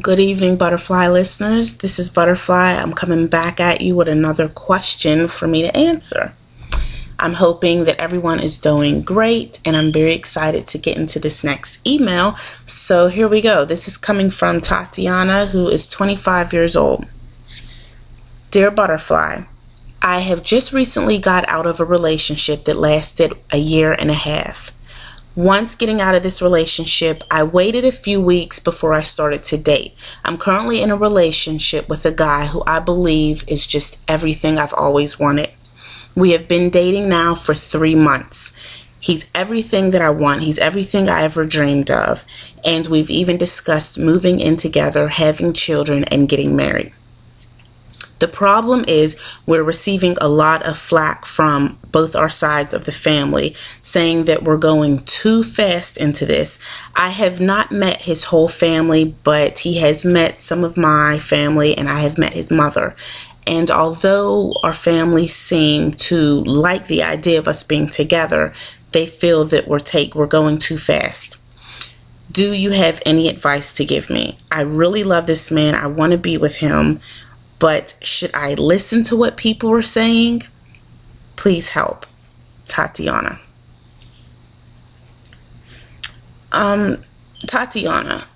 Good evening, Butterfly listeners. This is Butterfly. I'm coming back at you with another question for me to answer. I'm hoping that everyone is doing great, and I'm very excited to get into this next email. So here we go. This is coming from Tatiana, who is 25 years old. Dear Butterfly, I have just recently got out of a relationship that lasted a year and a half. Once getting out of this relationship, I waited a few weeks before I started to date. I'm currently in a relationship with a guy who I believe is just everything I've always wanted. We have been dating now for 3 months. He's everything that I want. He's everything I ever dreamed of. And we've even discussed moving in together, having children, and getting married. The problem is we're receiving a lot of flack from both our sides of the family, saying that we're going too fast into this. I have not met his whole family, but he has met some of my family, and I have met his mother. And although our families seem to like the idea of us being together, they feel that we're going too fast. Do you have any advice to give me? I really love this man. I want to be with him. But should I listen to what people are saying? Please help. Tatiana. Tatiana,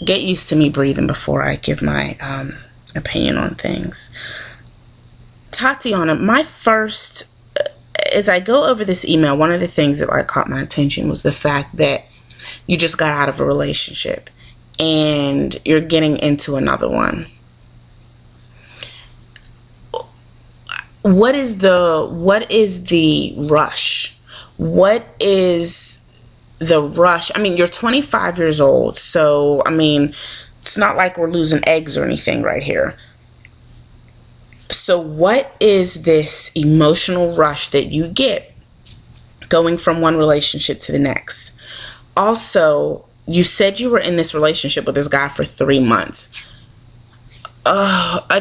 get used to me breathing before I give my opinion on things. Tatiana, as I go over this email, one of the things that caught my attention was the fact that you just got out of a relationship and you're getting into another one. What is the rush? What is the rush? I mean, you're 25 years old, so I mean, it's not like we're losing eggs or anything right here. So what is this emotional rush that you get going from one relationship to the next? Also, you said you were in this relationship with this guy for 3 months. I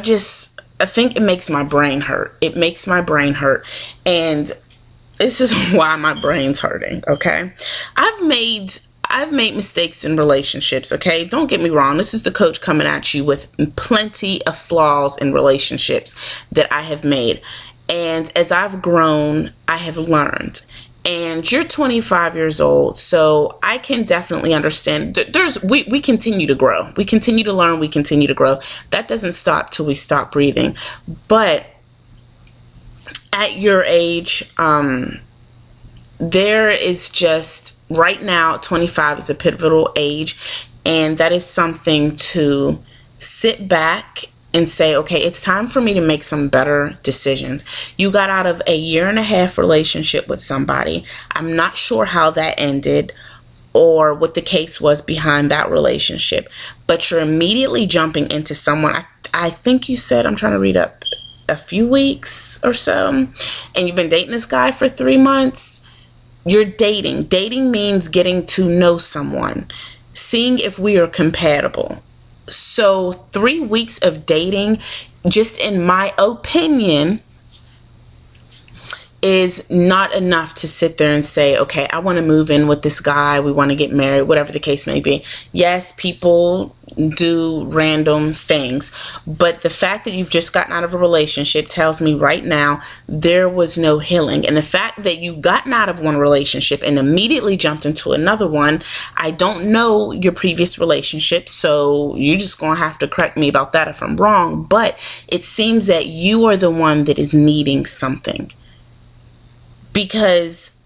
think it makes my brain hurt. It makes my brain hurt. And this is why my brain's hurting, okay? I've made mistakes in relationships, okay? Don't get me wrong. This is the coach coming at you with plenty of flaws in relationships that I have made. And as I've grown, I have learned. And you're 25 years old, so I can definitely understand. We continue to grow. We continue to learn. We continue to grow. That doesn't stop till we stop breathing. But at your age, there is just, right now, 25 is a pivotal age. And that is something to sit back and say, okay, it's time for me to make some better decisions. You got out of a 1.5 year relationship with somebody. I'm not sure how that ended or what the case was behind that relationship, but you're immediately jumping into someone. I think you said, I'm trying to read up, a few weeks or so, and you've been dating this guy for 3 months. You're dating. Dating means getting to know someone, seeing if we are compatible. So 3 weeks of dating, just in my opinion, is not enough to sit there and say, okay, I want to move in with this guy. We want to get married, whatever the case may be. Yes, people do random things, but the fact that you've just gotten out of a relationship tells me right now there was no healing. And the fact that you've gotten out of one relationship and immediately jumped into another one, I don't know your previous relationship, so you're just going to have to correct me about that if I'm wrong, but it seems that you are the one that is needing something. Because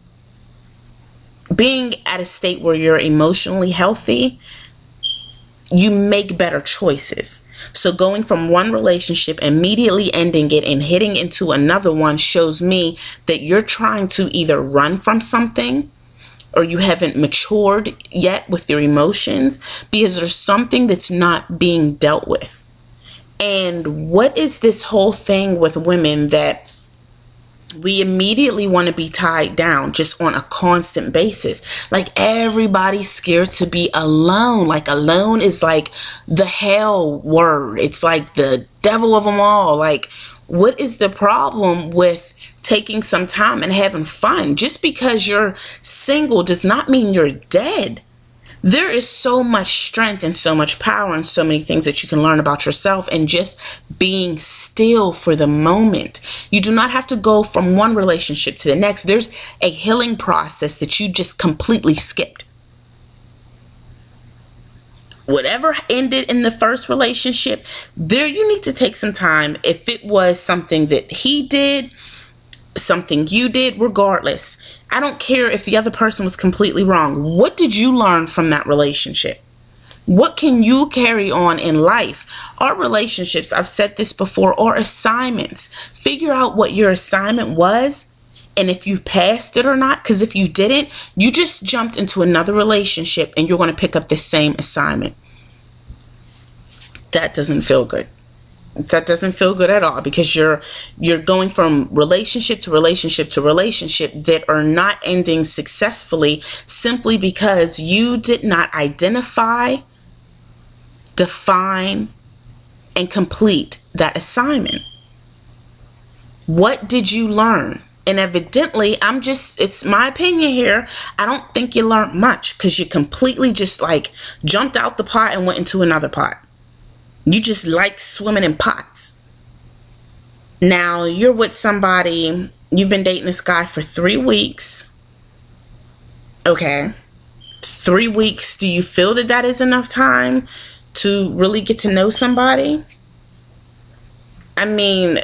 being at a state where you're emotionally healthy, you make better choices. So going from one relationship, immediately ending it and hitting into another one shows me that you're trying to either run from something or you haven't matured yet with your emotions, because there's something that's not being dealt with. And what is this whole thing with women that we immediately want to be tied down just on a constant basis? Like, everybody's scared to be alone. Like, alone is like the hell word. It's like the devil of them all. Like, what is the problem with taking some time and having fun? Just because you're single does not mean you're dead. There is so much strength and so much power and so many things that you can learn about yourself and just being still for the moment. You do not have to go from one relationship to the next. There's a healing process that you just completely skipped. Whatever ended in the first relationship, there you need to take some time. If it was something that he did, something you did, regardless, I don't care if the other person was completely wrong. What did you learn from that relationship? What can you carry on in life? Our relationships, I've said this before, are assignments. Figure out what your assignment was and if you passed it or not. Because if you didn't, you just jumped into another relationship and you're going to pick up the same assignment. That doesn't feel good. That doesn't feel good at all, because you're going from relationship to relationship to relationship that are not ending successfully simply because you did not identify, define, and complete that assignment. What did you learn? And evidently, it's my opinion here, I don't think you learned much, because you completely just like jumped out the pot and went into another pot. You just like swimming in pots. Now you're with somebody, you've been dating this guy for 3 weeks. Okay. 3 weeks. Do you feel that that is enough time to really get to know somebody? I mean,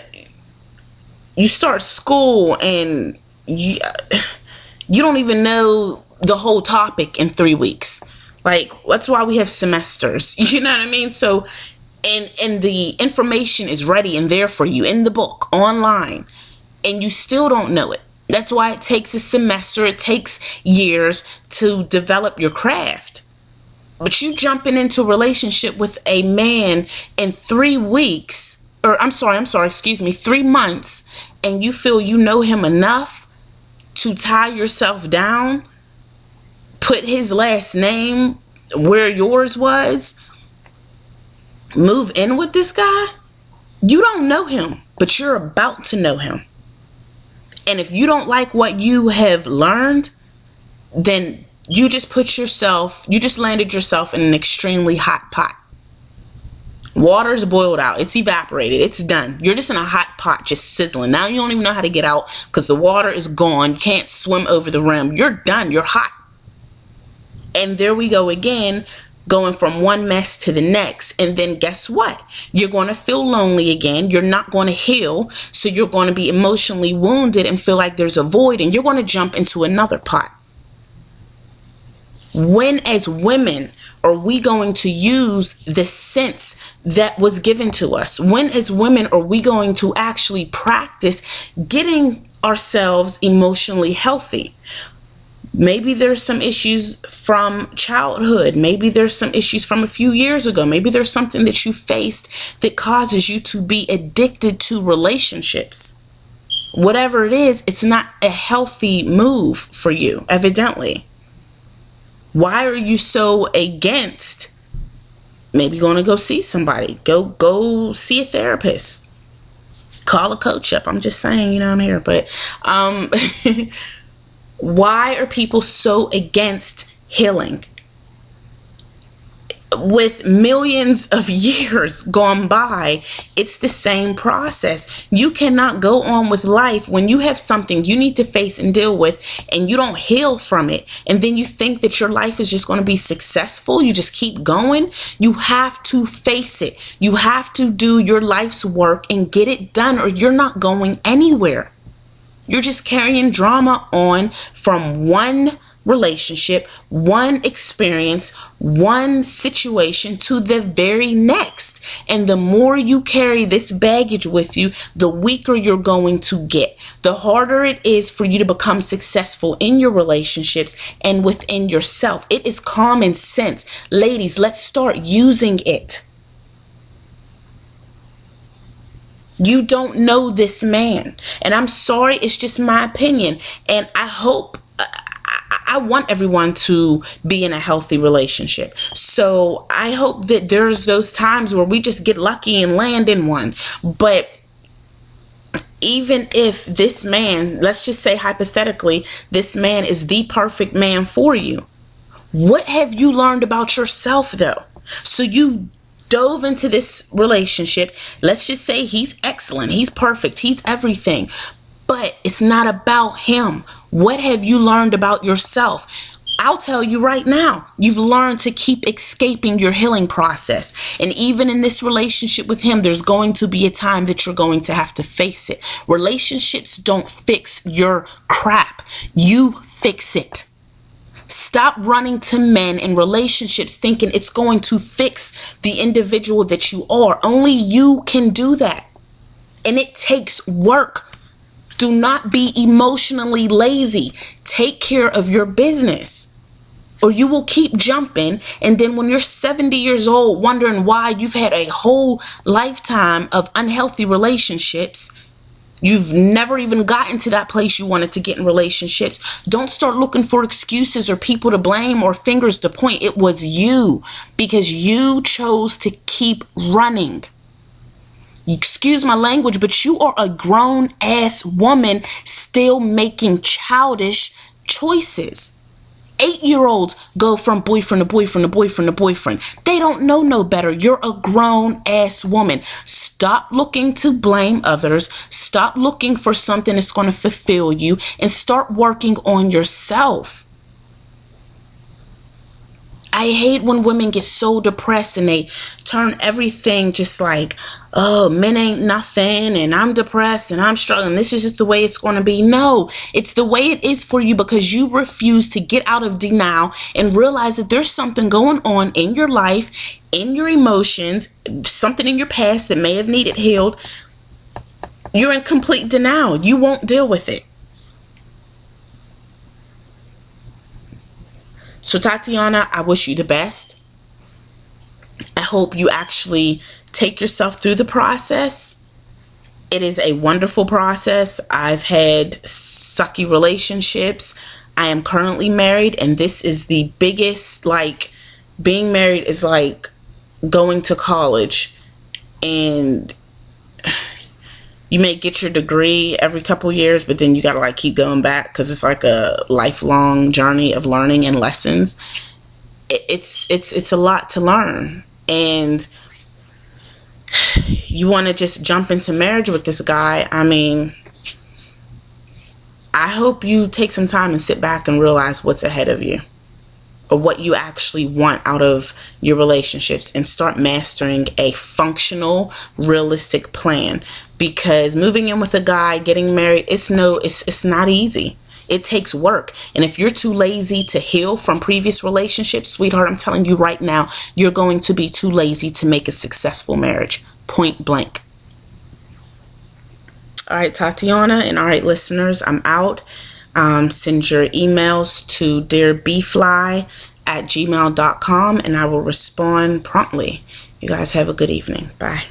you start school and you don't even know the whole topic in 3 weeks. Like, that's why we have semesters. You know what I mean? So, and the information is ready and there for you in the book, online, and you still don't know it. That's why it takes a semester. It takes years to develop your craft. But you jumping into a relationship with a man in 3 weeks, or excuse me, 3 months, and you feel you know him enough to tie yourself down, put his last name where yours was, move in with this guy. You don't know him, but you're about to know him. And if you don't like what you have learned, then you just landed yourself in an extremely hot pot. Water's boiled out. It's evaporated. It's done. You're just in a hot pot, just sizzling. Now you don't even know how to get out because the water is gone. You can't swim over the rim. You're done. You're hot. And there we go again, going from one mess to the next. And then guess what? You're going to feel lonely again. You're not going to heal. So you're going to be emotionally wounded and feel like there's a void, and you're going to jump into another pot. When, as women, are we going to use the sense that was given to us? When, as women, are we going to actually practice getting ourselves emotionally healthy? Maybe there's some issues from childhood. Maybe there's some issues from a few years ago. Maybe there's something that you faced that causes you to be addicted to relationships. Whatever it is, it's not a healthy move for you, evidently. Why are you so against maybe going to go see somebody? Go see a therapist. Call a coach up. I'm just saying, I'm here. But why are people so against healing? With millions of years gone by, it's the same process. You cannot go on with life when you have something you need to face and deal with and you don't heal from it. And then you think that your life is just going to be successful. You just keep going. You have to face it. You have to do your life's work and get it done, or you're not going anywhere. You're just carrying drama on from one relationship, one experience, one situation to the very next. And the more you carry this baggage with you, the weaker you're going to get. The harder it is for you to become successful in your relationships and within yourself. It is common sense. Ladies, let's start using it. You don't know this man. And I'm sorry, it's just my opinion. And I want everyone to be in a healthy relationship. So I hope that there's those times where we just get lucky and land in one. But even if this man, let's just say hypothetically, this man is the perfect man for you, What have you learned about yourself though? So you dove into this relationship. Let's just say he's excellent. He's perfect. He's everything. But it's not about him. What have you learned about yourself? I'll tell you right now, you've learned to keep escaping your healing process. And even in this relationship with him, there's going to be a time that you're going to have to face it. Relationships don't fix your crap. You fix it. Stop running to men in relationships thinking it's going to fix the individual that you are. Only you can do that. And it takes work. Do not be emotionally lazy. Take care of your business, or you will keep jumping. And then when you're 70 years old, wondering why you've had a whole lifetime of unhealthy relationships, you've never even gotten to that place you wanted to get in relationships. Don't start looking for excuses or people to blame or fingers to point. It was you, because you chose to keep running. Excuse my language, but you are a grown ass woman still making childish choices. 8-year-olds go from boyfriend to boyfriend to boyfriend to boyfriend. They don't know no better. You're a grown ass woman. Stop looking to blame others. Stop looking for something that's going to fulfill you, and start working on yourself. I hate when women get so depressed and they turn everything just like, oh, men ain't nothing and I'm depressed and I'm struggling. This is just the way it's going to be. No, it's the way it is for you because you refuse to get out of denial and realize that there's something going on in your life, in your emotions, something in your past that may have needed healed. You're in complete denial. You won't deal with it. So Tatiana, I wish you the best. I hope you actually take yourself through the process. It is a wonderful process. I've had sucky relationships. I am currently married, and this is the biggest, like, being married is like going to college, and you may get your degree every couple years, but then you gotta like keep going back because it's like a lifelong journey of learning and lessons. It's a lot to learn, and you want to just jump into marriage with this guy. I mean, I hope you take some time and sit back and realize what's ahead of you, or what you actually want out of your relationships, and start mastering a functional, realistic plan. Because moving in with a guy, getting married, it's not easy. It takes work. And if you're too lazy to heal from previous relationships, sweetheart, I'm telling you right now, you're going to be too lazy to make a successful marriage. Point blank. All right, Tatiana, and all right, listeners, I'm out. Send your emails to dearbfly@gmail.com, and I will respond promptly. You guys have a good evening. Bye.